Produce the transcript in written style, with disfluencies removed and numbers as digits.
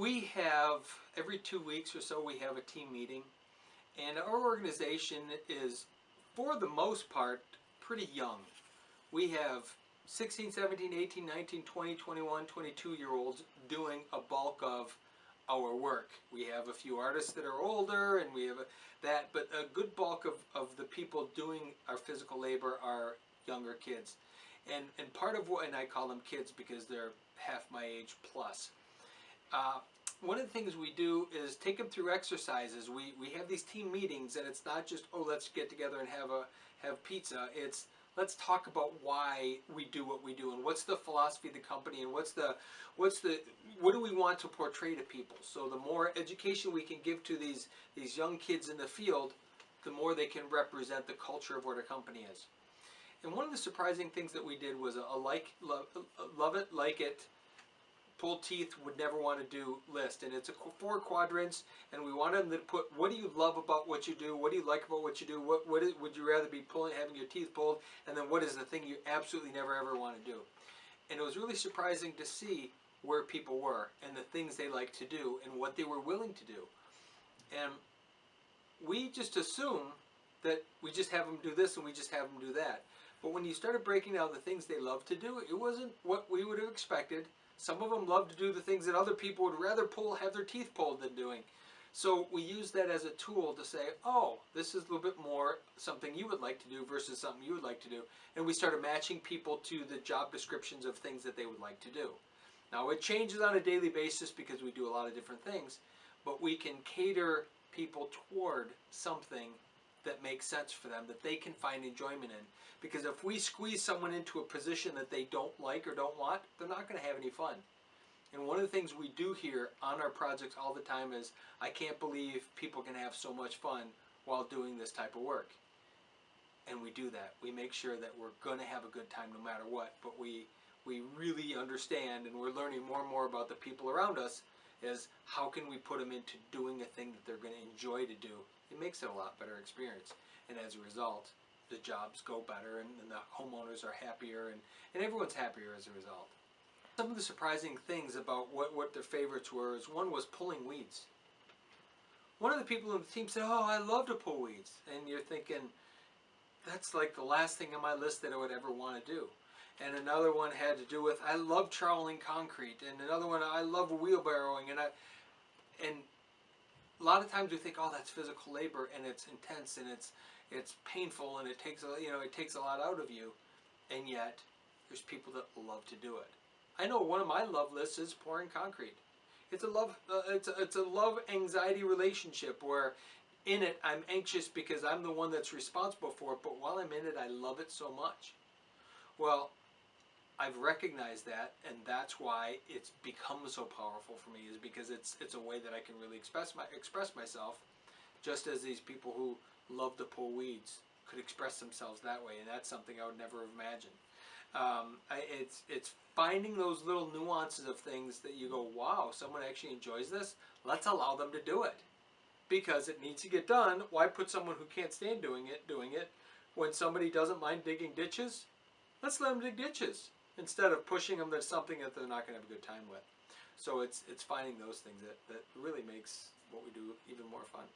We have, every 2 weeks or so, we have a team meeting, and our organization is, for the most part, pretty young. We have 16, 17, 18, 19, 20, 21, 22-year-olds doing a bulk of our work. We have a few artists that are older, and we have that, but a good bulk of the people doing our physical labor are younger kids. And part of what, and I call them kids because they're half my age plus. One of the things we do is take them through exercises. We have these team meetings, and it's not just, oh, let's get together and have pizza. It's, let's talk about why we do what we do, and what's the philosophy of the company, and what do we want to portray to people. So the more education we can give to these young kids in the field, the more they can represent the culture of what our company is. And one of the surprising things that we did was a love it, like it, pull teeth, would never want to do list. And it's 4 quadrants, and we want them to put, what do you love about what you do? What do you like about what you do? Would you rather be having your teeth pulled? And then what is the thing you absolutely never ever want to do? And it was really surprising to see where people were, and the things they like to do, and what they were willing to do. And we just assume that we just have them do this and we just have them do that. But when you started breaking down the things they love to do, it wasn't what we would have expected. Some of them love to do the things that other people would rather have their teeth pulled than doing. So we use that as a tool to say, oh, this is a little bit more something you would like to do versus something you would like to do. And we started matching people to the job descriptions of things that they would like to do. Now it changes on a daily basis because we do a lot of different things, but we can cater people toward something that makes sense for them, that they can find enjoyment in. Because if we squeeze someone into a position that they don't like or don't want, they're not going to have any fun. And one of the things we do here on our projects all the time is, I can't believe people can have so much fun while doing this type of work. And we do that. We make sure that we're going to have a good time no matter what. But we really understand, and we're learning more and more about the people around us, is how can we put them into doing a thing that they're going to enjoy to do. It makes it a lot better experience. And as a result, the jobs go better, and the homeowners are happier, and everyone's happier as a result. Some of the surprising things about what their favorites were is, one was pulling weeds. One of the people on the team said, oh, I love to pull weeds. And you're thinking, that's like the last thing on my list that I would ever want to do. And another one had to do with, I love troweling concrete. And another one, I love wheelbarrowing. And a lot of times we think, oh, that's physical labor, and it's intense, and it's painful, and it takes a lot out of you. And yet, there's people that love to do it. I know one of my love lists is pouring concrete. It's a love anxiety relationship where in it I'm anxious because I'm the one that's responsible for it, but while I'm in it I love it so much. Well, I've recognized that, and that's why it's become so powerful for me, is because it's a way that I can really express myself, just as these people who love to pull weeds could express themselves that way, and that's something I would never have imagined. It's finding those little nuances of things that you go, wow, someone actually enjoys this. Let's allow them to do it, because it needs to get done. Why put someone who can't stand doing it when somebody doesn't mind digging ditches? Let's let them dig ditches instead of pushing them to something that they're not going to have a good time with. So it's finding those things that really makes what we do even more fun.